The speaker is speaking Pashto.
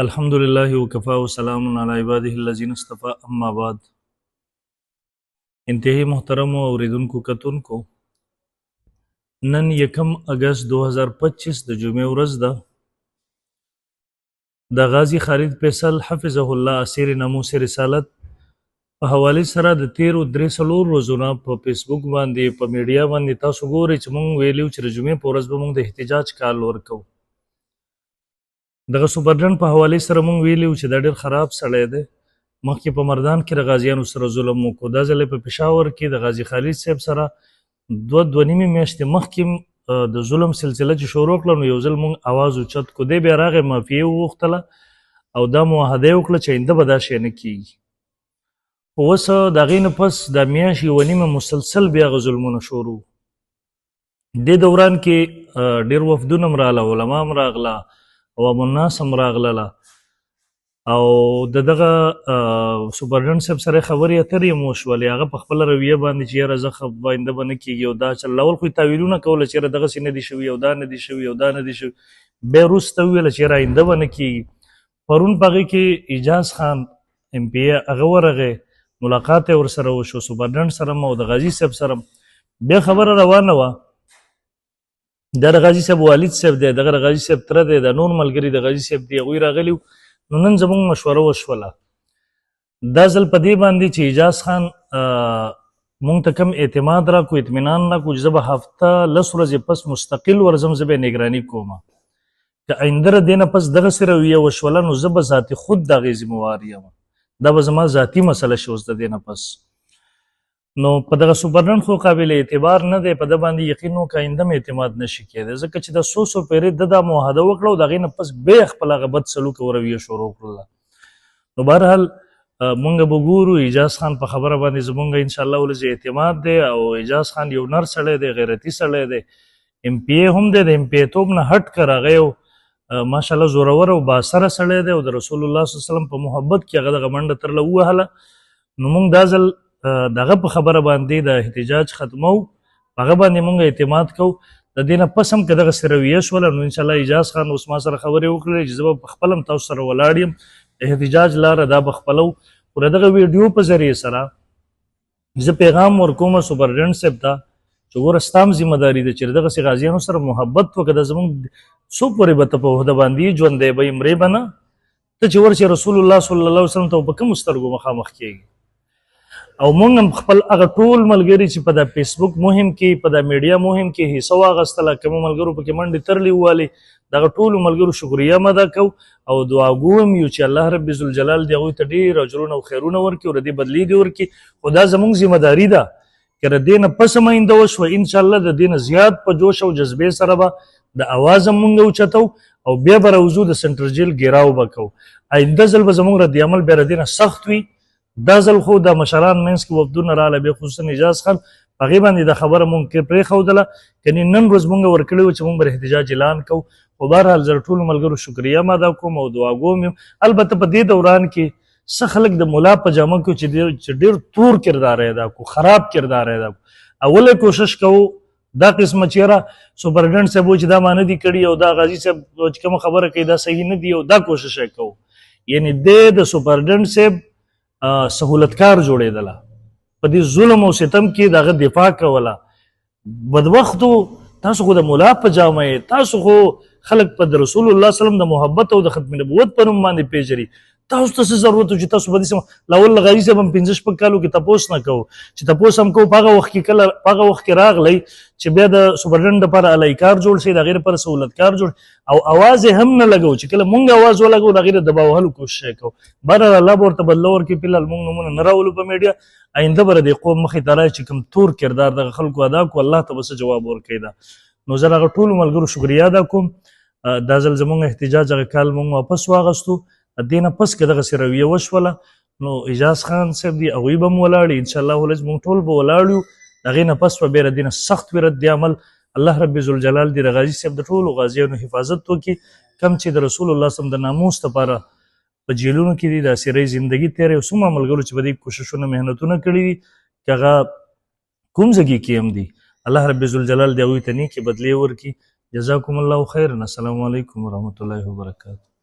الحمد لله وكفى وسلام على عباده الذين اصطفى اما بعد. انتہائی محترم اوریدونکو کتونکو، نن 1 اگست 2025 د جمعې ورځ ده. د غازی خالد فیصل حفظه الله اسیر ناموس رسالت په حوالې سره د تیرو 3 ورځو نه په فیسبوک باندې په میډیا باندې تاسو ګورئ چې موږ ویلو چې د جمعې په ورځ به موږ د احتجاج کال ورکوو. دغه سوبرډن په حوالې سره موږ ویلي چې دا ډېر خراب سړی دی. مخکې په مردان کې د غازیانو سره ظلم وکړو، دا ځل په پېښور کې د غازي خالد صاحب سره دوه نیمې میاشتې مخکې د ظلم سلسله چې شروع کړه، نو یو ځل موږ اواز اوچت کړو. دی بیا راغی معافیې وغوښتله او دا معاهده یې وکړه چې آینده به دا شی نه کېږي. خو اوس د هغې نه پس دا میاشت یوه نیمه مسلسل بیا هغه ظلمونه شروع. دې دوران کې ډېر وفدونه هم راغله، علما هم راغله، عوام الناس هم راغلله او د دغه سوپرډن صاحب سره خبرې اترې هم وشولې. هغه په خپله رویه باندې چې یاره زه آینده به نه کېږي او دا چل اول خو یې تاویلونه کوله چې یاره دغسې نه دي شوي او دا نه دي شوي او دا نه دي شوي. بیا وروسته وویله چې یاره آینده به نه کېږي. پرون په هغې کې اعجاز خان ایم پی ای هغه ورغی، ملاقات یې ورسره وشو، سوپرډن سره هم او د غازي صاحب سره هم. بیا خبره روانه وه، دا د غازي صاحب والد صاحب دی، دغه د غازي صاحب تره دی، دا نور ملګري د غازي صاحب دي، هغوی راغلي وو. نو نن زموږ مشوره وشوله دا ځل په دې باندې چې اعجاز خان مونږ ته کم اعتماد راکړو، اطمینان راکړو چې زه به هفته 10 ورځې پس مستقل ورځم، زه به یې نګراني کوم. که آینده د دې نه پس دغسې رویه وشوله نو زه به ذاتي خود د هغې ذمهوار یم. دا به زما ذاتي مسله شي اوس د دې نه پس. نو په دغه سوپرډن خو قابل اعتبار نه دی، په ده باندې یقین وکړه آینده م اعتماد نه شي کېدی، ځکه چې د څو پیرې ده دا معاهده وکړه او د هغې نه پس بیا خپل هغه بد سلوک او رویه شروع کړله. نو بهرحال مونږ به ګورو. اعجاز خان په خبره باندې زمونږ انشاءالله ولز اعتماد دی او اعجاز خان یو نر سړی دی، غیرتي سړی دی، ایم پی ای هم دی، د ایم پی ای توب نه هټ کر هغه یو ماشاءالله زورور او بااثره سړی دی او د رسول الله صلی الله علیه وسلم په محبت کې هغه دغه منډه ترله ووهله. نو مونږ دا ځل دغه په خبره باندې د احتجاج ختمو، هغه باندې مونږ اعتماد کوو. د دې نه پس هم که دغسې رویه شوله نو انشاءالله اعجاز خان اوس ما سره خبرې وکړلې چې زه به پخپله هم تاسو سره ولاړ یم، احتجاج لاره دا به خپلو. خو د دغه ویډیو په ذریعې سره زه پیغام ورکوم سوپرډن صاحب ته چې ګوره ستا هم ذمهداري ده چې دغسې غازیانو سره محبت وکړه. د زموږ څو پورې به ته په عهده باندې ژوندی به یې، مرې به نه. ته چې ورشې رسول الله صلی الله علیه وسلم ته په کومو سترګو مخامخ کېږي. او مونږ هم خپل هغه ټول ملګري چې په دا فیسبوک مهم کې، په دا میډیا مهم کې حصه واخیستله، کومو ملګرو پکې منډې ترلې ووالې، دغه ټولو ملګرو شکریه هم ادا کوو او دعاګو هم یو چې الله رب ذوالجلال دې هغوی ته ډېر اجرونه او خیرونه ورکړي او د دې بدلې دې ورکړي. خو دا زموږ ذمهداري ده که د دې نه پس هم آینده وشوه انشاءالله د دې نه زیات په جوش او جذبې سره به د اواز هم مونږ اوچتو او بیا به راوځو د سنټر جیل ګیراو به کوو. آینده ځل به زموږ رد عمل بیا د دې نه سخت وي. دا ځل خو د مشران منځ کې وفدونه راغله، بیا خصوصا اعجاز خان په هغې باندې دا خبره مونږ پرېښودله، کنې نن ورځ مونږ ورکړې وه چې مونږ به احتجاج اعلان کوو. خو بهرحال زه د ټولو ملګرو شکریه هم ادا کوم او دعاګو م یم. البته په دې دوران کې څه خلک د ملا په جامه کې چې ډېر تور کردار ادا کړو، خراب کردار ادا کړو. اوله کوشش کوو دا قسمه چې یاره سوپرډن صاحب و چې دا ما نه دي کړي او دا غازي صاحب چې کومه خبره کوي دا صحیح نه دي او دا کوشش یې کوو. یعنې د سوپرډن صاحب سهولتکار جوړېدله، په دې ظلم او ستم کې د هغه دفاع کوله. بدبختو تاسو خو د ملا په جامه یې، تاسو خو خلک په د رسول الله صلی الله علیه وسلم د محبت او د ختم نبوت په نوم باندې پیژني. تاسو ته څه ضرورت و چې تاسو په دې لاول غازي صاحب هم 15 کالو کې تپوس نه کوو چې تپوس هم کوو. په هغه وخت کې کله په هغه وخت کې راغلی چې بیا د سوپرډن دپاره الایکار جوړ شي، د هغې دپاره سهولتکار جوړ او اواز یې هم نه لګو چې کله مونږ اواز ولګو د هغې د دبا وهلو کوشش یې کوو. بهرحال الله به ورته بدله ورکړي. فلحال مونږ نومونه نه راولو په میډیا، آینده به د دې قوم مخې ته راشي چې کوم تور کردار دغه خلکو ادا کړو، الله ته به څه جواب ورکوي. دا نو زه د هغه ټولو ملګرو شکریه ادا کوم. دا ځل زموږ احتجاج هغه کال مونږ واپس واغستو. د دې نه پس که دغسې رویه وشوله نو اعجاز خان صاحب دي هغوی به هم ولاړ، انشاءالله ولز مونږ ټول به ولاړ یو. د هغې نه پس به بیا د دې نه سخت وي رد عمل. الله رب ذوالجلال دې د غازي صاحب د ټولو غازیانو حفاظت وکړي. کم چې د رسول الله صلی الله علیه وسلم د ناموس دپاره په جیلونو کې دي د اسیرۍ زندګي تېره یو څومره ملګرو چې په دې کوششونه محنتونه کړي دي که هغه کوم ځګي کې هم دي، الله رب ذوالجلال دې هغوی ته نیکې بدلې ورکړي. جزاکم الله خیرا. السلام علیکم ورحمة الله وبرکاته.